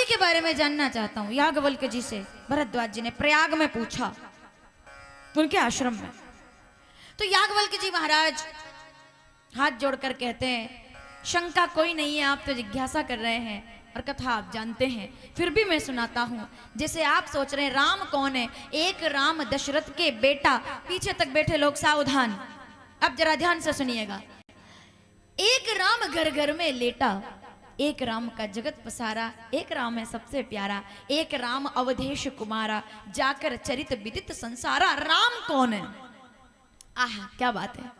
के बारे में जानना चाहता हूँ। याज्ञवल्क्य जी से भरद्वाज जी ने प्रयाग में पूछा, उनके आश्रम में। तो याज्ञवल्क्य जी महाराज हाथ जोड़कर कहते हैं, शंका कोई नहीं है, आप तो जिज्ञासा कर रहे हैं और कथा आप जानते हैं, फिर भी मैं सुनाता हूं। जैसे आप सोच रहे हैं राम कौन है, एक राम दशरथ के बेटा। पीछे तक बैठे लोग सावधान, अब जरा ध्यान से सुनिएगा। एक राम घर घर में लेटा, एक राम का जगत पसारा, एक राम है सबसे प्यारा, एक राम अवधेश कुमारा, जाकर चरित विदित संसारा। राम कौन है? आहा क्या बात है।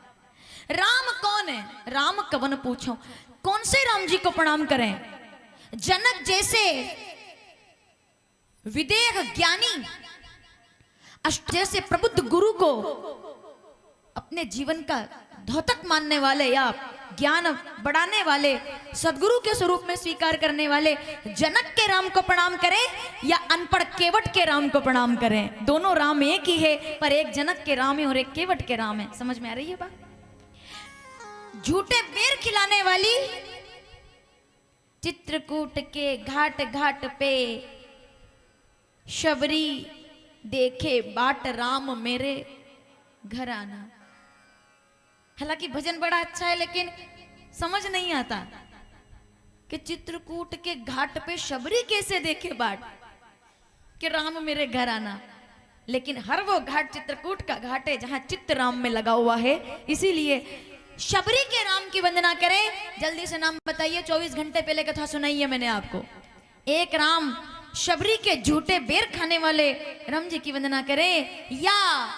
राम कौन है? राम कवन पूछो, कौन से राम जी को प्रणाम करें? जनक जैसे विदेह ज्ञानी, जैसे प्रबुद्ध गुरु को अपने जीवन का द्योतक मानने वाले या ज्ञान बढ़ाने वाले, सदगुरु के स्वरूप में स्वीकार करने वाले जनक के राम को प्रणाम करें या अनपढ़ केवट के राम को प्रणाम करें? दोनों राम एक ही है, पर एक जनक के राम है और एक केवट के राम है। समझ में आ रही है बात? झूठे बेर खिलाने वाली, चित्रकूट के घाट घाट पे शबरी देखे बाट, राम मेरे घर आना। हालांकि भजन बड़ा अच्छा है, लेकिन समझ नहीं आता कि चित्रकूट के घाट पे शबरी कैसे देखे बाट कि राम मेरे घर आना। लेकिन हर वो घाट चित्रकूट का घाट है जहां चित्त राम में लगा हुआ है, इसीलिए शबरी के राम की वंदना करें। जल्दी से नाम बताइए, 24 घंटे पहले कथा सुनाई है मैंने आपको। एक राम शबरी के झूठे बेर खाने वाले राम जी की वंदना करें, या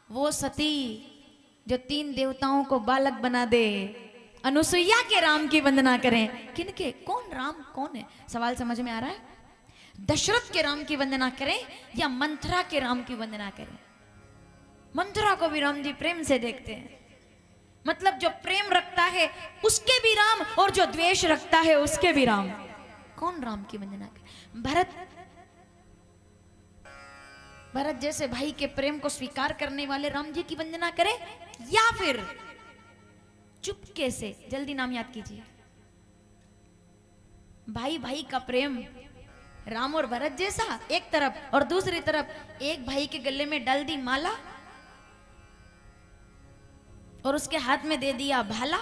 वो सती जो 3 देवताओं को बालक बना दे, अनुसुईया के राम की वंदना करें। किनके? कौन राम कौन है? सवाल समझ में आ रहा है? दशरथ के राम की वंदना करें या मंथरा के राम की वंदना करें? मंथरा को भी राम जी प्रेम से देखते हैं, मतलब जो प्रेम रखता है उसके भी राम और जो द्वेष रखता है उसके भी राम। कौन राम की वंदना करे? भरत जैसे भाई के प्रेम को स्वीकार करने वाले राम जी की वंदना करे, या फिर चुपके से, जल्दी नाम याद कीजिए, भाई भाई का प्रेम राम और भरत जैसा एक तरफ, और दूसरी तरफ एक भाई के गले में डाल दी माला और उसके हाथ में दे दिया भाला,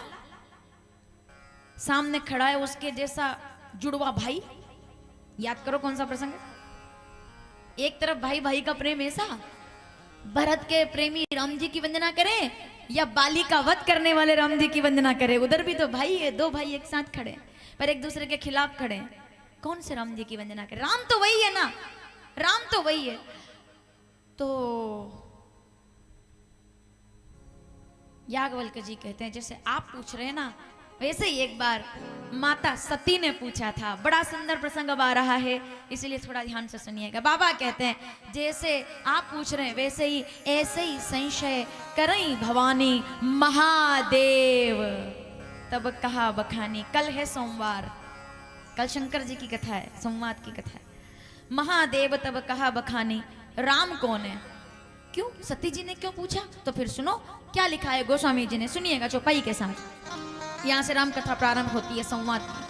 सामने खड़ा है उसके जैसा जुड़वा भाई। याद करो कौन सा प्रसंग है? एक तरफ भाई भाई का प्रेम ऐसा, भरत के प्रेमी राम जी की वंदना करें या बाली का वध करने वाले राम जी की वंदना करें? उधर भी तो भाई है, 2 भाई एक साथ खड़े पर एक दूसरे के खिलाफ खड़े, कौन से राम जी की वंदना करें? राम तो वही है ना, राम तो वही है। तो याज्ञवल्क्य जी कहते हैं, जैसे आप पूछ रहे हैं ना, वैसे ही एक बार माता सती ने पूछा था। बड़ा सुंदर प्रसंग अब आ रहा है, इसलिए थोड़ा ध्यान से सुनिएगा। बाबा कहते हैं, जैसे आप पूछ रहे हैं वैसे ही ऐसे ही संशय करई भवानी महादेव तब कहा बखानी। कल है सोमवार, कल शंकर जी की कथा है, संवाद की कथा है। महादेव तब कहा बखानी, राम कौन है? क्यों सती जी ने क्यों पूछा? तो फिर सुनो क्या लिखा है गोस्वामी जी ने, सुनिएगा चौपाई के साथ। यहां से राम कथा प्रारंभ होती है संवाद की।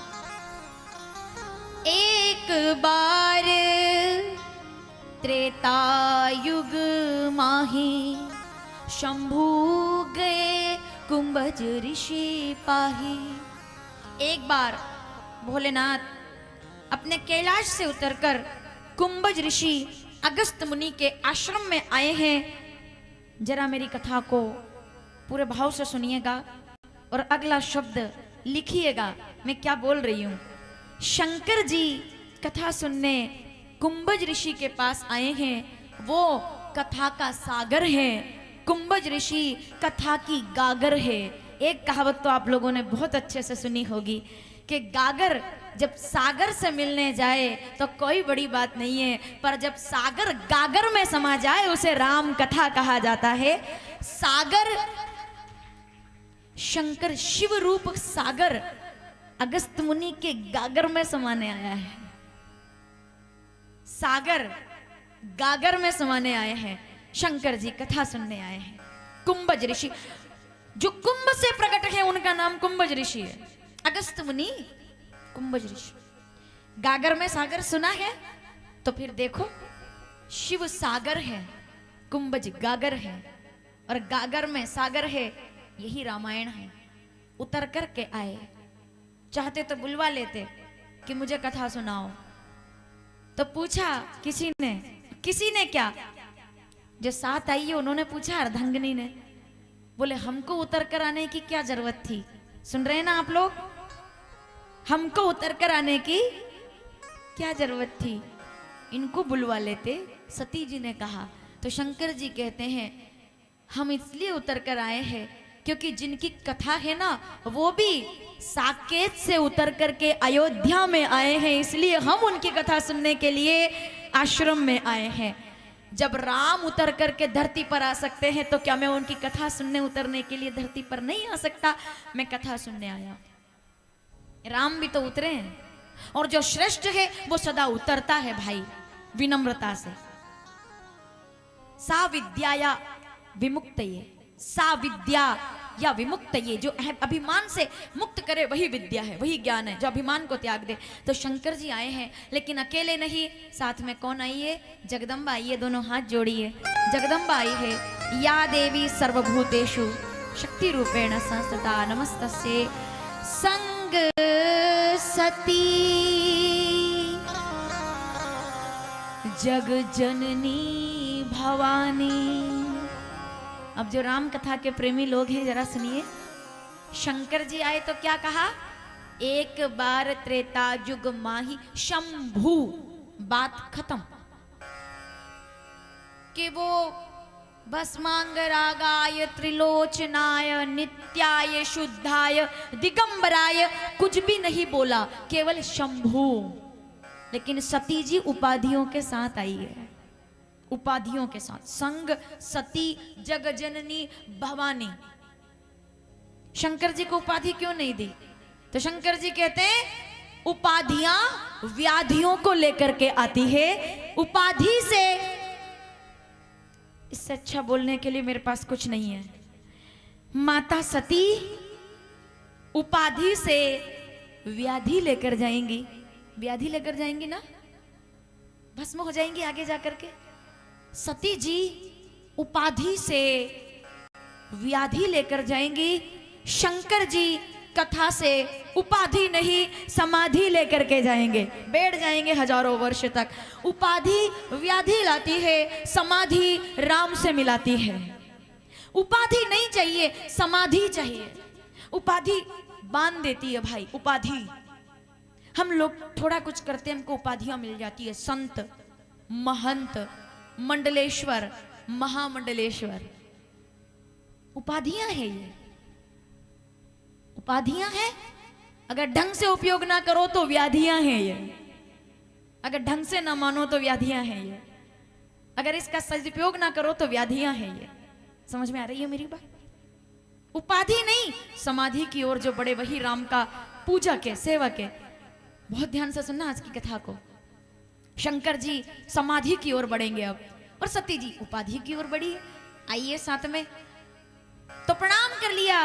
एक बार त्रेता युग माही, शंभू गए कुंभज ऋषि पाही। एक बार भोलेनाथ अपने कैलाश से उतरकर कुंभज ऋषि अगस्त मुनि के आश्रम में आए हैं। जरा मेरी कथा को पूरे भाव से सुनिएगा और अगला शब्द लिखिएगा मैं क्या बोल रही हूं। शंकर जी कथा सुनने कुंभज ऋषि के पास आए हैं, वो कथा का सागर है, कुंभज ऋषि कथा की गागर है। एक कहावत तो आप लोगों ने बहुत अच्छे से सुनी होगी कि गागर जब सागर से मिलने जाए तो कोई बड़ी बात नहीं है, पर जब सागर गागर में समा जाए उसे राम कथा कहा जाता है। सागर शंकर शिव रूप सागर अगस्त मुनि के गागर में समाने आया है। सागर गागर में समाने आए हैं, शंकर जी कथा सुनने आए हैं। कुंभज ऋषि जो कुंभ से प्रकट है उनका नाम कुंभज ऋषि है। अगस्त मुनि कुंभज ऋषि। गागर में सागर सुना है? तो फिर देखो, शिव सागर है, कुंभज गागर है, और गागर में सागर है, यही रामायण है। उतर कर के आए, चाहते तो बुलवा लेते कि मुझे कथा सुनाओ, तो पूछा किसी ने क्या, जो साथ आई है उन्होंने पूछा, अर्धांगिनी ने। बोले हमको उतर कर आने की क्या जरूरत थी? सुन रहे हैं ना आप लोग? हमको उतर कर आने की क्या जरूरत थी, इनको बुलवा लेते, सती जी ने कहा। तो शंकर जी कहते हैं हम इसलिए उतर कर आए हैं क्योंकि जिनकी कथा है ना, वो भी साकेत से उतर करके अयोध्या में आए हैं, इसलिए हम उनकी कथा सुनने के लिए आश्रम में आए हैं। जब राम उतर करके धरती पर आ सकते हैं, तो क्या मैं उनकी कथा सुनने उतरने के लिए धरती पर नहीं आ सकता? मैं कथा सुनने आया। राम भी तो उतरे हैं, और जो श्रेष्ठ है वो सदा उतरता है भाई, विनम्रता से। सा विद्या या विमुक्त, ये सा विद्या या विमुक्त, ये जो अभिमान से मुक्त करे वही विद्या है, वही ज्ञान है, जो अभिमान को त्याग दे। तो शंकर जी आए हैं, लेकिन अकेले नहीं, साथ में कौन आई है? जगदम्बा आई है। दोनों हाथ जोड़िए। जगदम्बा आई है। या देवी सर्वभूतेषु शक्ति रूपेण संस्थिता नमस्तस्यै संग सती जग जननी भवानी। अब जो राम कथा के प्रेमी लोग हैं जरा सुनिए, शंकर जी आए तो क्या कहा? एक बार त्रेता युग माही शंभु, बात खत्म। कि वो भस्मांगरागाय त्रिलोचनाय नित्याय शुद्धाय दिगंबराय कुछ भी नहीं बोला, केवल शंभु। लेकिन सती जी उपाधियों के साथ आई है, उपाधियों के साथ। संग सती जग जननी भवानी। शंकर जी को उपाधि क्यों नहीं दी? तो शंकर जी कहते हैं उपाधियां व्याधियों को लेकर के आती है। उपाधि से, इससे अच्छा बोलने के लिए मेरे पास कुछ नहीं है। माता सती उपाधि से व्याधि लेकर जाएंगी, व्याधि लेकर जाएंगी ना, भस्म हो जाएंगी आगे जाकर के। सती जी उपाधि से व्याधि लेकर जाएंगी, शंकर जी कथा से उपाधि नहीं समाधि लेकर के जाएंगे, बैठ जाएंगे हजारों वर्ष तक। उपाधि व्याधि लाती है, समाधि राम से मिलाती है। उपाधि नहीं चाहिए, समाधि चाहिए। उपाधि बांध देती है भाई, उपाधि। हम लोग थोड़ा कुछ करते हैं, हमको उपाधियां मिल जाती है, संत, महंत, मंडलेश्वर, महामंडलेश्वर। उपाधियां हैं ये, उपाधियां हैं। अगर ढंग से उपयोग ना करो तो व्याधियां हैं ये, अगर ढंग से ना मानो तो व्याधियां हैं ये, अगर इसका सदुपयोग ना करो तो व्याधियां हैं ये। समझ में आ रही है मेरी बात? उपाधि नहीं, समाधि की ओर जो बड़े वही राम का पूजक है, सेवक है। बहुत ध्यान से सुनना आज की कथा को। शंकर जी समाधि की ओर बढ़ेंगे अब, और सती जी उपाधि की ओर बढ़ी है। आइए साथ में। तो प्रणाम कर लिया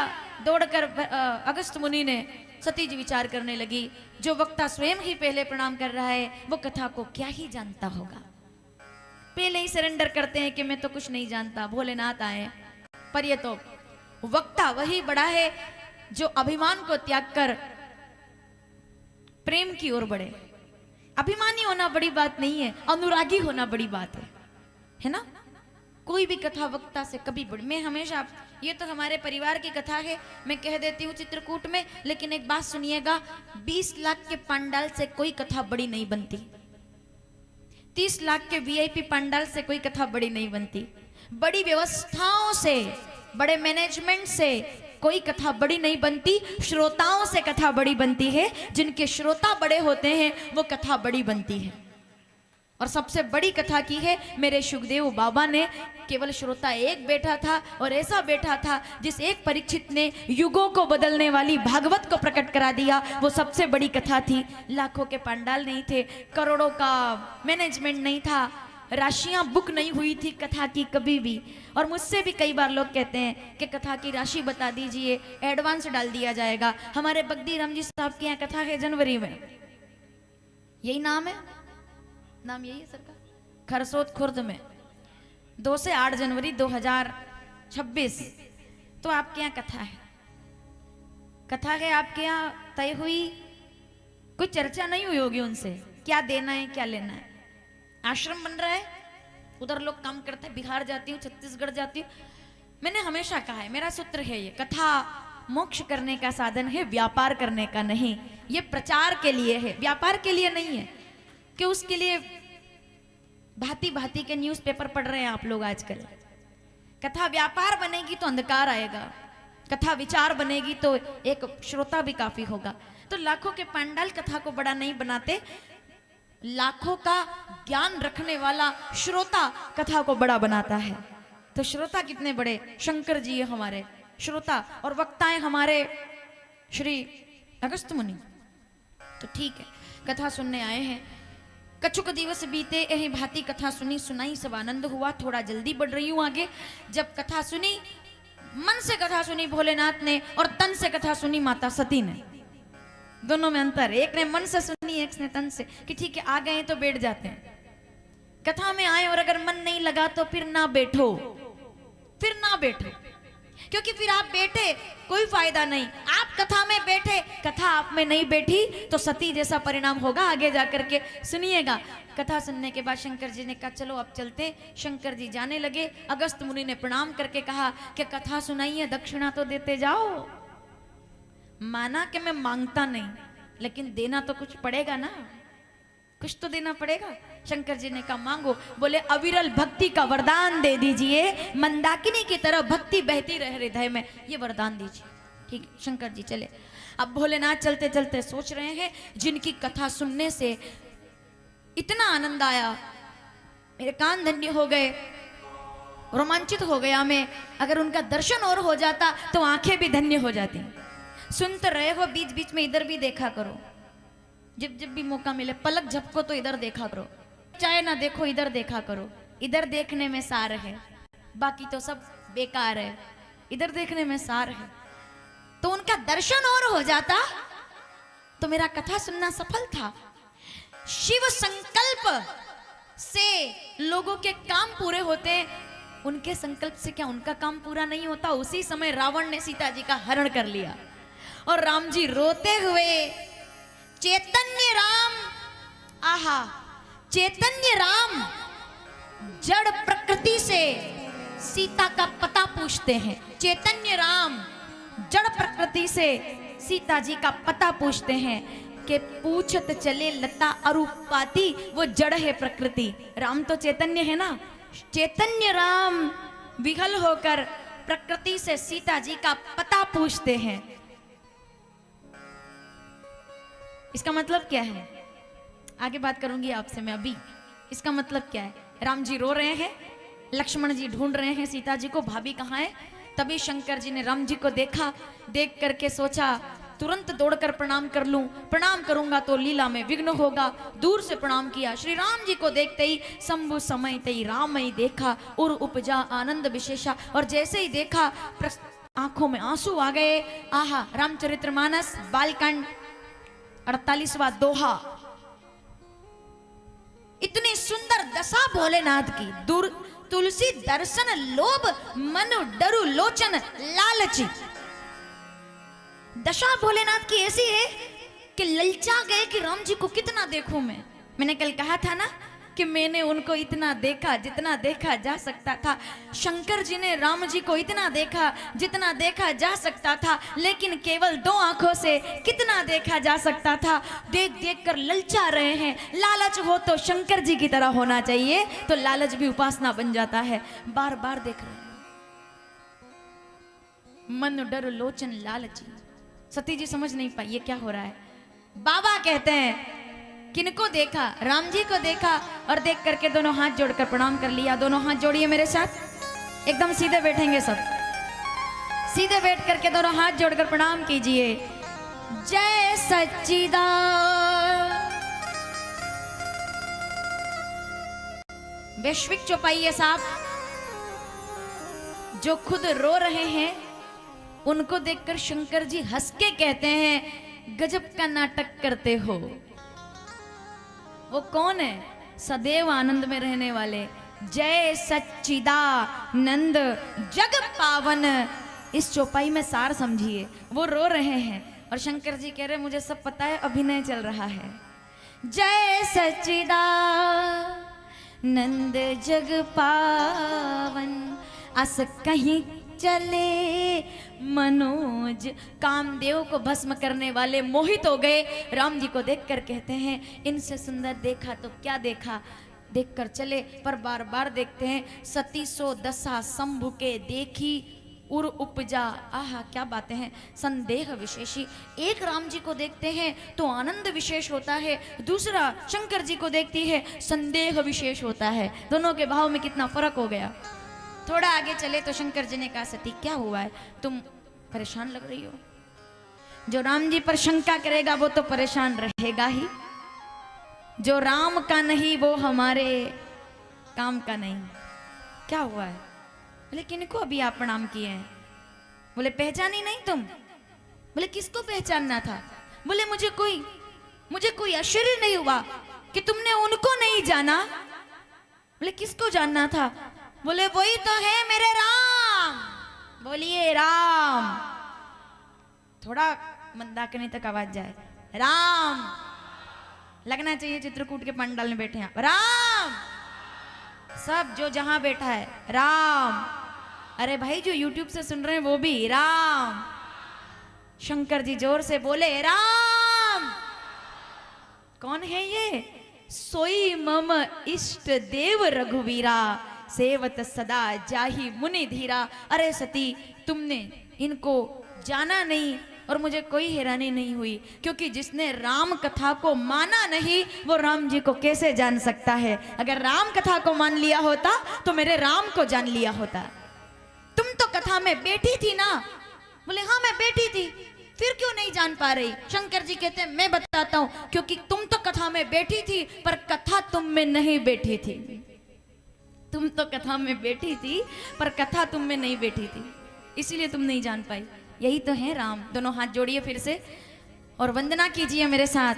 दौड़कर अगस्त मुनि ने। सती जी विचार करने लगी, जो वक्ता स्वयं ही पहले प्रणाम कर रहा है वो कथा को क्या ही जानता होगा। पहले ही सरेंडर करते हैं कि मैं तो कुछ नहीं जानता, भोलेनाथ आए। पर ये तो वक्ता वही बड़ा है जो अभिमान को त्याग कर प्रेम की ओर बढ़े। अभिमानी होना बड़ी बात नहीं है, अनुरागी होना बड़ी बात है ना? कोई भी कथा वक्ता से कभी बड़ी, मैं हमेशा, ये तो हमारे परिवार की कथा है, मैं कह देती हूँ चित्रकूट में, लेकिन एक बात सुनिएगा, 20 लाख के पंडाल से कोई कथा बड़ी नहीं बनती। 30 लाख के वीआईपी पंडाल से कोई कथा बड़ी नहीं बनती। बड़ी व्यवस्थाओं से, बड़े मैनेजमेंट से कोई कथा बड़ी नहीं बनती। श्रोताओं से कथा बड़ी बनती है। जिनके श्रोता बड़े होते हैं वो कथा बड़ी बनती है। और सबसे बड़ी कथा की है मेरे सुखदेव बाबा ने। केवल श्रोता एक बैठा था, और ऐसा बैठा था जिस एक परीक्षित ने युगों को बदलने वाली भागवत को प्रकट करा दिया। वो सबसे बड़ी कथा थी। लाखों के पंडाल नहीं थे, करोड़ों का मैनेजमेंट नहीं था, राशियां बुक नहीं हुई थी कथा की कभी भी। और मुझसे भी कई बार लोग कहते हैं कि कथा की राशि बता दीजिए, एडवांस डाल दिया जाएगा। हमारे बगदी राम जी साहब की यहाँ कथा है जनवरी में, यही नाम है, नाम यही है सर का, खरसोत खुर्द में 2 से 8 जनवरी 2026। तो आपके यहाँ कथा है, कथा है आपके यहाँ तय हुई, कोई चर्चा नहीं हुई होगी उनसे, क्या देना है क्या लेना है। आश्रम बन रहा है, उधर लोग काम करते हैं, बिहार जाती हूँ, छत्तीसगढ़ जाती हूँ। मैंने हमेशा कहा है, मेरा सूत्र है ये, कथा मोक्ष करने का साधन है, व्यापार करने का नहीं। ये प्रचार के लिए है, व्यापार के लिए नहीं है कि उसके लिए भांति भांति के न्यूज़पेपर पढ़ रहे हैं आप लोग आजकल। कथा व्यापार बनेगी तो अंधकार आएगा, कथा विचार बनेगी तो एक श्रोता भी काफी होगा। तो लाखों के पंडाल कथा को बड़ा नहीं बनाते, लाखों का ज्ञान रखने वाला श्रोता कथा को बड़ा बनाता है। तो श्रोता कितने बड़े, शंकर जी है हमारे श्रोता, और वक्ताएं हमारे श्री अगस्त मुनि। तो ठीक है, कथा सुनने आए हैं। कछुक दिवस बीते यही भांति कथा सुनी सुनाई, सब आनंद हुआ। थोड़ा जल्दी बढ़ रही हूं आगे। जब कथा सुनी, मन से कथा सुनी भोलेनाथ ने, और तन से कथा सुनी माता सती ने। दोनों में अंतर, एक ने मन से सुनी, एक ने तन से, कि ठीक है आ गए तो बैठ जाते हैं। कथा में आए और अगर मन नहीं लगा तो फिर ना बैठो, फिर ना बैठो, क्योंकि फिर आप बैठे कोई फायदा नहीं। आप कथा में बैठे, कथा आप में नहीं बैठी तो सती जैसा परिणाम होगा आगे जाकर के। सुनिएगा, कथा सुनने के बाद शंकर जी ने कहा चलो अब चलते। शंकर जी जाने लगे। अगस्त मुनि ने प्रणाम करके कहा कि कथा सुनाई है, दक्षिणा तो देते जाओ। माना कि मैं मांगता नहीं, लेकिन देना तो कुछ पड़ेगा ना, कुछ तो देना पड़ेगा। शंकर जी ने कहा मांगो। बोले अविरल भक्ति का वरदान दे दीजिए, मंदाकिनी की तरह भक्ति बहती रहे हृदय में, ये वरदान दीजिए। ठीक, शंकर जी चले। अब भोलेनाथ चलते चलते सोच रहे हैं, जिनकी कथा सुनने से इतना आनंद आया, मेरे कान धन्य हो गए, रोमांचित हो गया मैं, अगर उनका दर्शन और हो जाता तो आंखें भी धन्य हो जाती। सुनते रहे हो, बीच बीच में इधर भी देखा करो, जब जब भी मौका मिले, पलक झपको तो इधर देखा करो, चाहे ना देखो इधर देखा करो। इधर देखने में सार है, बाकी तो सब बेकार है, इधर देखने में सार है। तो उनका दर्शन और हो जाता तो मेरा कथा सुनना सफल था। शिव संकल्प से लोगों के काम पूरे होते, उनके संकल्प से क्या उनका काम पूरा नहीं होता। उसी समय रावण ने सीता जी का हरण कर लिया और राम जी रोते हुए, चैतन्य राम, आहा चैतन्य राम जड़ प्रकृति से सीता का पता पूछते हैं। चैतन्य राम जड़ प्रकृति से सीता जी का पता पूछते हैं कि पूछत चले लता अरूपाती, वो जड़ है प्रकृति, राम तो चैतन्य है ना। चैतन्य राम विहल होकर प्रकृति से सीता जी का पता पूछते हैं। इसका मतलब क्या है, आगे बात करूंगी आपसे मैं अभी। इसका मतलब क्या है, राम जी रो रहे हैं, लक्ष्मण जी ढूंढ रहे हैं सीता जी को, भाभी कहाँ है। तभी शंकर जी ने राम जी को देखा, देख करके सोचा तुरंत दौड़कर प्रणाम कर लूं, प्रणाम करूंगा तो लीला में विघ्न होगा। दूर से प्रणाम किया। श्री राम जी को देखते ही शंभु समय तई राम ही देखा, उर उपजा आनंद विशेषा। और जैसे ही देखा आंखों में आंसू आ गए। आहा, रामचरितमानस बालकांड 48वां दोहा। इतनी सुंदर दशा भोलेनाथ की, दूर तुलसी दर्शन लोभ मनु डरु लोचन लालची। दशा भोलेनाथ की ऐसी है कि ललचा गए कि राम जी को कितना देखूं मैं। मैंने कल कहा था ना कि मैंने उनको इतना देखा जितना देखा जा सकता था। शंकर जी ने राम जी को इतना देखा जितना देखा जा सकता था, लेकिन केवल 2 आंखों से कितना देखा जा सकता था। देख देख कर ललचा रहे हैं। लालच हो तो शंकर जी की तरह होना चाहिए, तो लालच भी उपासना बन जाता है। बार बार देख रहे हैं। मन डर लोचन लालची। सती जी समझ नहीं पाई ये क्या हो रहा है। बाबा कहते हैं किनको देखा, राम जी को देखा, और देख करके दोनों हाथ जोड़कर प्रणाम कर लिया। दोनों हाथ जोड़िए मेरे साथ, एकदम सीधे बैठेंगे सब, सीधे बैठ करके दोनों हाथ जोड़कर प्रणाम कीजिए। जय सच्चिदानंद। वैश्विक चौपाई साहब जो खुद रो रहे हैं, उनको देखकर शंकर जी हंस के कहते हैं गजब का नाटक करते हो। वो कौन है? सदैव आनंद में रहने वाले जय सच्चिदानंद जग पावन। इस चौपाई में सार समझिए। वो रो रहे हैं और शंकर जी कह रहे मुझे सब पता है, अभिनय चल रहा है। जय सच्चिदानंद जग पावन, अस कहीं चले मनोज। कामदेव को भस्म करने वाले मोहित हो गए। राम जी को देखकर कहते हैं इनसे सुंदर देखा तो क्या देखा, देखकर चले पर बार बार देखते हैं। सती सो दशा शंभु के देखी उर उपजा। आहा क्या बातें हैं। संदेह विशेषी। एक राम जी को देखते हैं तो आनंद विशेष होता है, दूसरा शंकर जी को देखती है संदेह विशेष होता है। दोनों के भाव में कितना फर्क हो गया। थोड़ा आगे चले तो शंकर जी ने कहा सती क्या हुआ है, तुम परेशान लग रही हो। जो राम जी पर शंका करेगा वो तो परेशान रहेगा ही। जो राम का नहीं वो हमारे काम का नहीं। क्या हुआ है? बोले किनको अभी आप प्रणाम किए हैं? बोले पहचानी नहीं तुम? बोले किसको पहचानना था? बोले मुझे कोई आश्चर्य नहीं हुआ कि तुमने उनको नहीं जाना। बोले किसको जानना था? बोले वही तो है मेरे राम। बोलिए राम। थोड़ा मंदाकिनी तक आवाज जाए। राम लगना चाहिए चित्रकूट के पंडाल में बैठे हैं राम। सब जो जहां बैठा है राम। अरे भाई जो YouTube से सुन रहे हैं वो भी राम। शंकर जी जोर से बोले राम। कौन है ये? सोई मम इष्ट देव रघुवीरा, सेवत सदा जाहि मुनि धीरा। अरे सती तुमने इनको जाना नहीं और मुझे कोई हैरानी नहीं हुई, क्योंकि जिसने राम कथा को माना नहीं वो राम जी को कैसे जान सकता है। अगर राम कथा को मान लिया होता तो मेरे राम को जान लिया होता। तुम तो कथा में बैठी थी ना? बोले हाँ मैं बैठी थी, फिर क्यों नहीं जान पा रही? शंकर जी कहते हैं मैं बताता हूं, क्योंकि तुम तो कथा में बैठी थी पर कथा तुम में नहीं बैठी थी। तुम तो कथा में बैठी थी पर कथा तुम में नहीं बैठी थी, इसीलिए तुम नहीं जान पाई। यही तो है राम। दोनों हाथ जोड़िए फिर से और वंदना कीजिए मेरे साथ।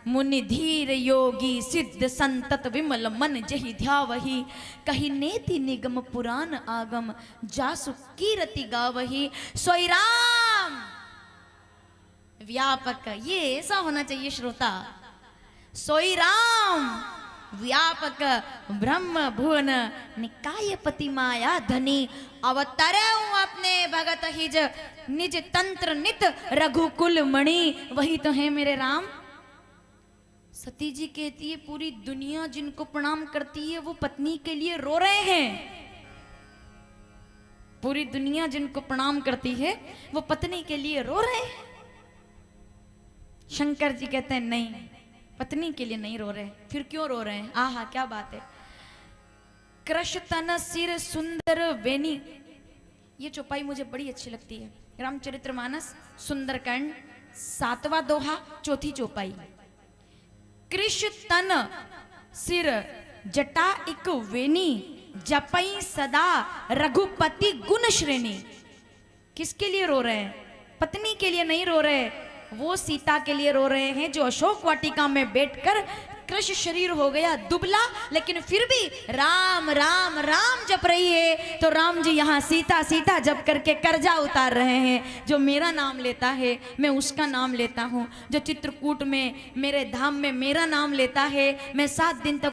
मुनि धीर योगी सिद्ध संतत विमल मन जहि ध्यावहि, कही नेति निगम पुराण आगम जासु कीरति गावहि। सोई राम व्यापक, ये ऐसा होना चाहिए श्रोता। सोई राम व्यापक ब्रह्म भुवन निकाय पति माया धनी, अवतरे हूं अपने भगत हिज निज तंत्र नित रघुकुल मणि। वही तो है मेरे राम। सती जी कहती है पूरी दुनिया जिनको प्रणाम करती है वो पत्नी के लिए रो रहे हैं। पूरी दुनिया जिनको प्रणाम करती है वो पत्नी के लिए रो रहे हैं। शंकर जी कहते हैं नहीं, पत्नी के लिए नहीं रो रहे। फिर क्यों रो रहे हैं? आहा क्या बात है। कृष तन सिर सुंदर वेनी। ये चौपाई मुझे बड़ी अच्छी लगती है। रामचरितमानस सुंदरकांड 7वां दोहा 4थी चौपाई। कृष तन सिर जटा इक वेनी, जपई सदा रघुपति गुण श्रेणी। किसके लिए रो रहे हैं? पत्नी के लिए नहीं रो रहे, वो सीता के लिए रो रहे हैं जो अशोक वाटिका में बैठकर कृष शरीर हो गया दुबला, लेकिन फिर भी राम राम राम जप रही है। तो राम जी यहाँ सीता सीता जप करके कर्जा उतार रहे हैं। जो मेरा नाम लेता है मैं उसका नाम लेता हूँ, जो चित्रकूट में मेरे धाम में मेरा नाम लेता है मैं 7 दिन तक